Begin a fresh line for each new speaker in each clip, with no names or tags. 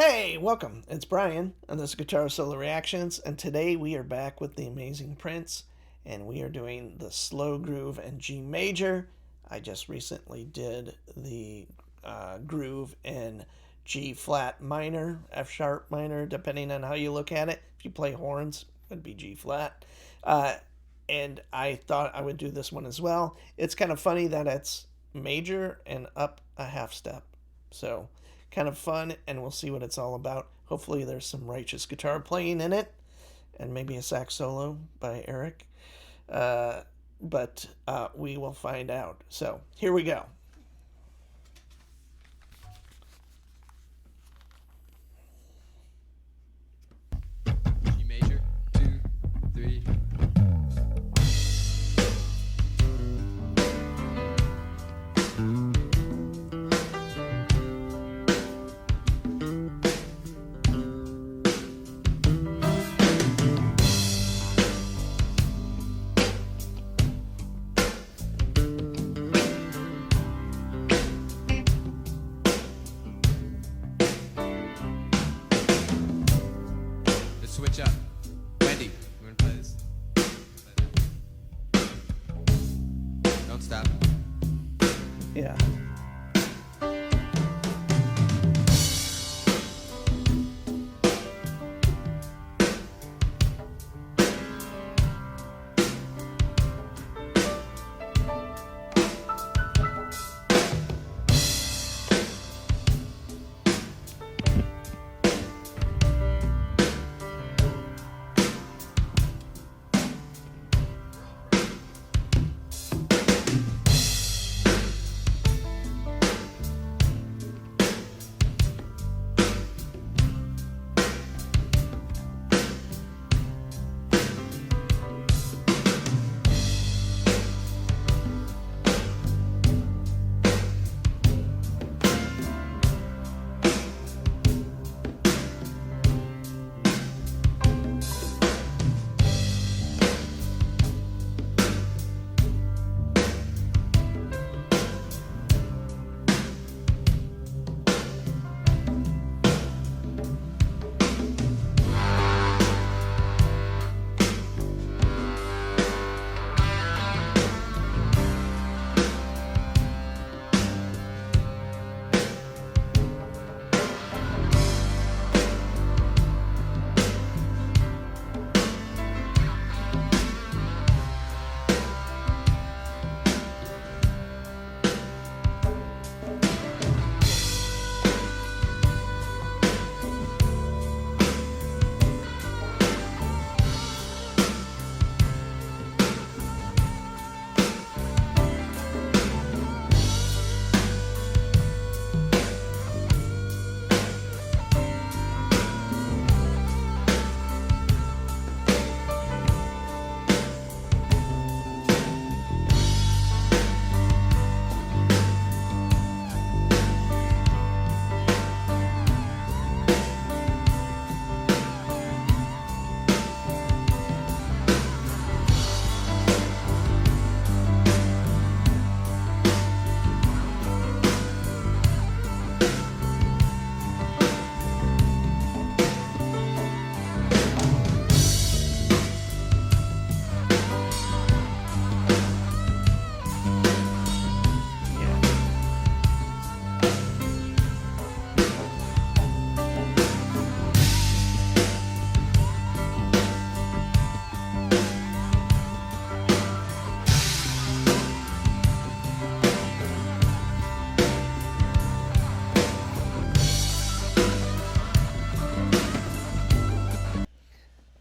Hey, welcome. It's Brian, and this is Guitar Solo Reactions, and today we are back with the Amazing Prince, and we are doing the slow groove in G major. I just recently did the groove in G flat minor, F sharp minor, depending on how you look at it. If you play horns, it would be G flat. Uh, and I thought I would do this one as well. It's kind of funny that it's major and up a half step. So, kind of fun, and we'll see what it's all about. Hopefully, there's some righteous guitar playing in it, and maybe a sax solo by Eric. But we will find out. So, here we go.
G major, 2, 3. Let's switch up. Wendy, you wanna play this? Don't stop.
Yeah.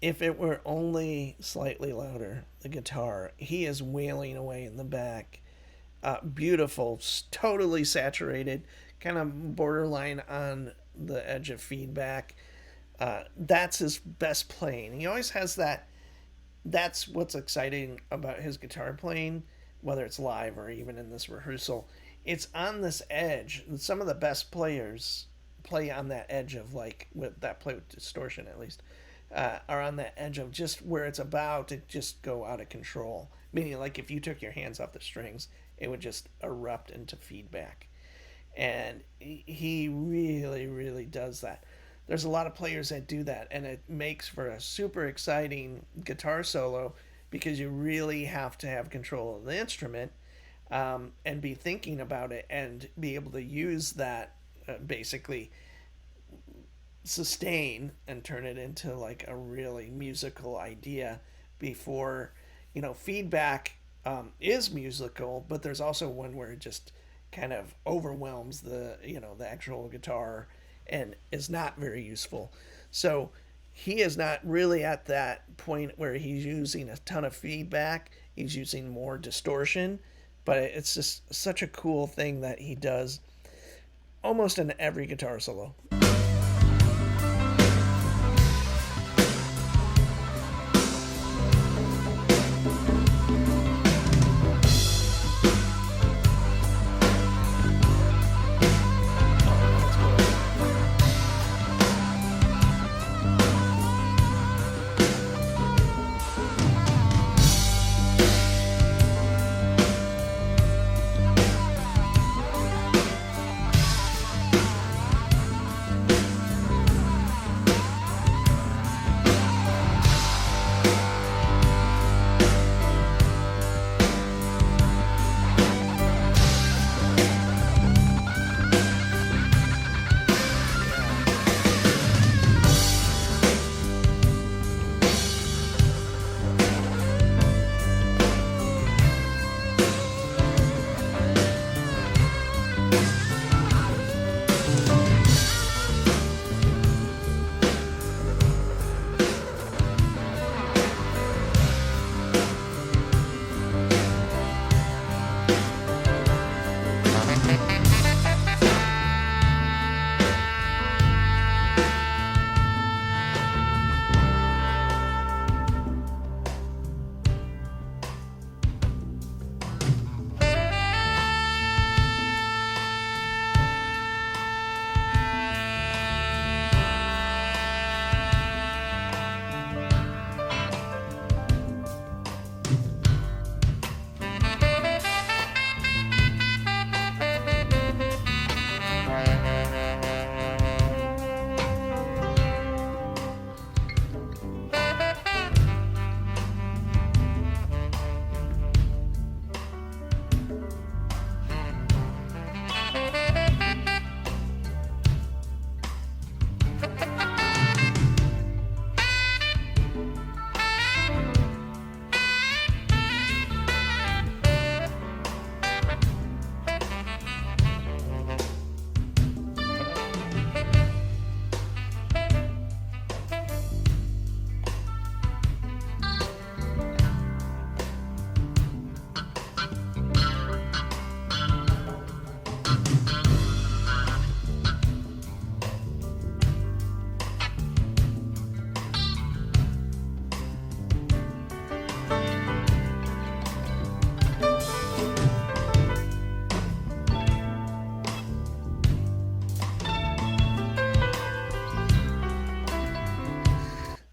If it were only slightly louder, the guitar, he is wailing away in the back. Beautiful, totally saturated, kind of borderline on the edge of feedback. That's his best playing. He always has that. That's what's exciting about his guitar playing, whether it's live or even in this rehearsal. It's on this edge. Some of the best players play on that edge of like with that play with distortion at least are on that edge of just where it's about to just go out of control. Meaning, like if you took your hands off the strings, it would just erupt into feedback. And he really, really does that. there's a lot of players that do that, and it makes for a super exciting guitar solo because you really have to have control of the instrument, and be thinking about it and be able to use that, basically sustain and turn it into like a really musical idea before, feedback, is musical, but there's also one where it just kind of overwhelms the actual guitar and is not very useful. So he is not really at that point where he's using a ton of feedback. He's using more distortion, but it's just such a cool thing that he does almost in every guitar solo.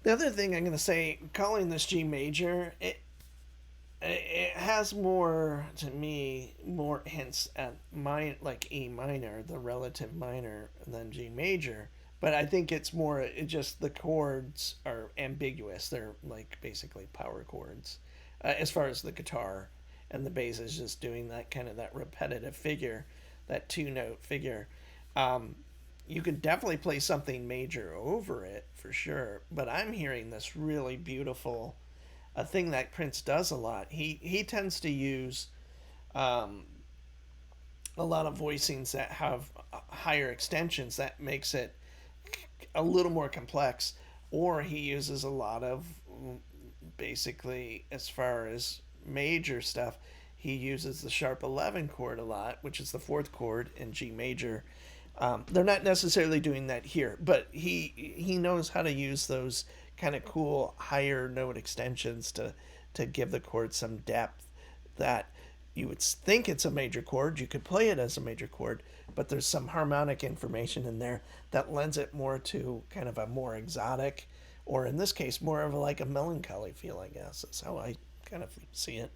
The other thing I'm going to say, calling this G major, it has more, to me, more hints at like E minor, the relative minor, than G major. But I think it's more, just the chords are ambiguous. They're like basically power chords, as far as the guitar, and the bass is just doing that kind of that repetitive figure, that two note figure. Um, you could definitely play something major over it for sure, but I'm hearing this really beautiful, a thing that Prince does a lot. He tends to use, um, a lot of voicings that have higher extensions that makes it a little more complex, or he uses a lot of, basically, as far as major stuff, he uses the sharp 11 chord a lot, which is the fourth chord in G major. They're not necessarily doing that here, but he knows how to use those kind of cool higher note extensions to give the chord some depth that you would think it's a major chord. You could play it as a major chord, but there's some harmonic information in there that lends it more to kind of a more exotic, or in this case, more of like a melancholy feel, I guess. That's how I kind of see it.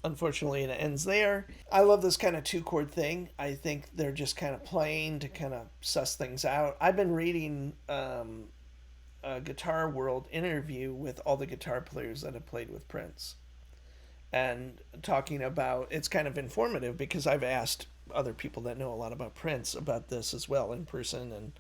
unfortunately, it ends there. I love this kind of two chord thing. I think they're just kind of playing to kind of suss things out. I've been reading a Guitar World interview with all the guitar players that have played with Prince, and talking about, it's kind of informative because I've asked other people that know a lot about Prince about this as well, in person and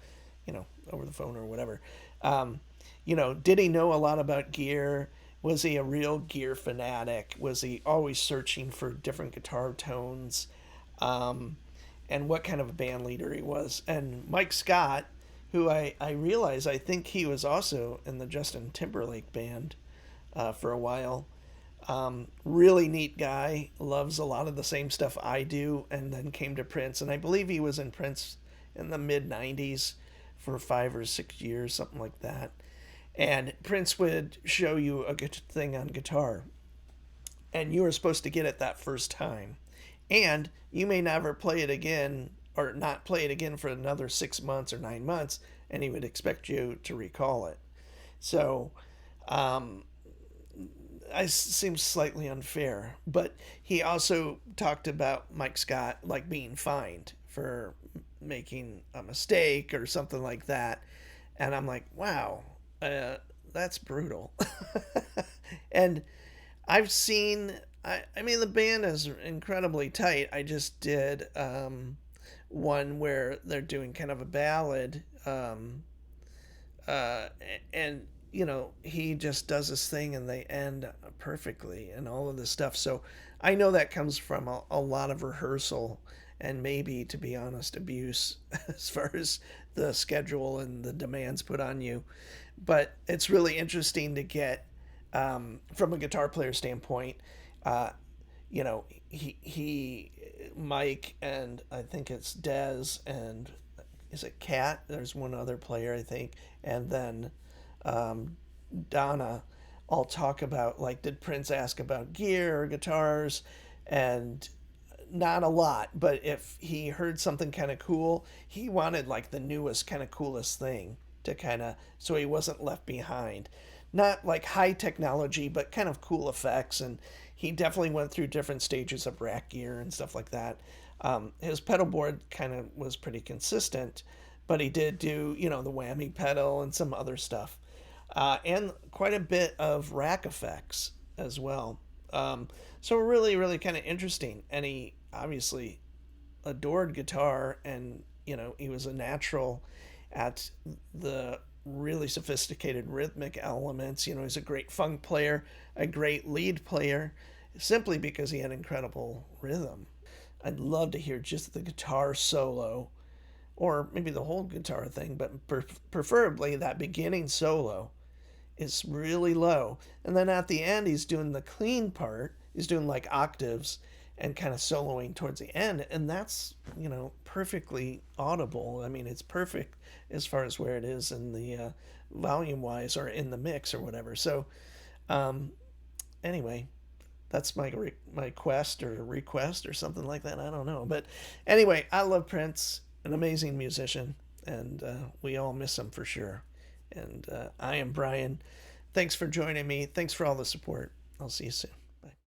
over the phone or whatever. Did he know a lot about gear? Was he a real gear fanatic? Was he always searching for different guitar tones? And what kind of a band leader he was? And Mike Scott, who I realize, I think he was also in the Justin Timberlake band for a while. Really neat guy, loves a lot of the same stuff I do, and then came to Prince. And I believe he was in Prince in the mid 90s for 5 or 6 years, something like that. And Prince would show you a good thing on guitar, and you were supposed to get it that first time. And you may never play it again, or not play it again for another 6 months or 9 months, and he would expect you to recall it. So, I seems slightly unfair, but he also talked about Mike Scott like being fined for making a mistake or something like that, and I'm like, wow, that's brutal. And I've seen, I mean, the band is incredibly tight. I just did one where they're doing kind of a ballad, uh, and he just does this thing and they end perfectly and all of this stuff. So I know that comes from a lot of rehearsal and maybe, to be honest, abuse as far as the schedule and the demands put on you. But it's really interesting to get, from a guitar player standpoint, uh, he Mike, and I think it's Dez, and is it Cat? There's one other player, I think, and then um, Donna, all talk about, like, did Prince ask about gear or guitars? And not a lot, but if he heard something kind of cool, he wanted like the newest kind of coolest thing to kind of, so he wasn't left behind. Not like high technology, but kind of cool effects. And he definitely went through different stages of rack gear and stuff like that. His pedal board kind of was pretty consistent, but he did do, the whammy pedal and some other stuff, and quite a bit of rack effects as well. So really, really kind of interesting. And he obviously adored guitar, and he was a natural at the really sophisticated rhythmic elements. He's a great funk player, a great lead player, simply because he had incredible rhythm. I'd love to hear just the guitar solo, or maybe the whole guitar thing, but preferably that beginning solo is really low. And then at the end, he's doing the clean part. He's doing like octaves and kind of soloing towards the end. And that's, perfectly audible. I mean, it's perfect as far as where it is in the volume wise or in the mix or whatever. So, anyway, that's my quest or request or something like that. I don't know. But anyway, I love Prince, an amazing musician, and we all miss him for sure. And I am Brian. Thanks for joining me. Thanks for all the support. I'll see you soon.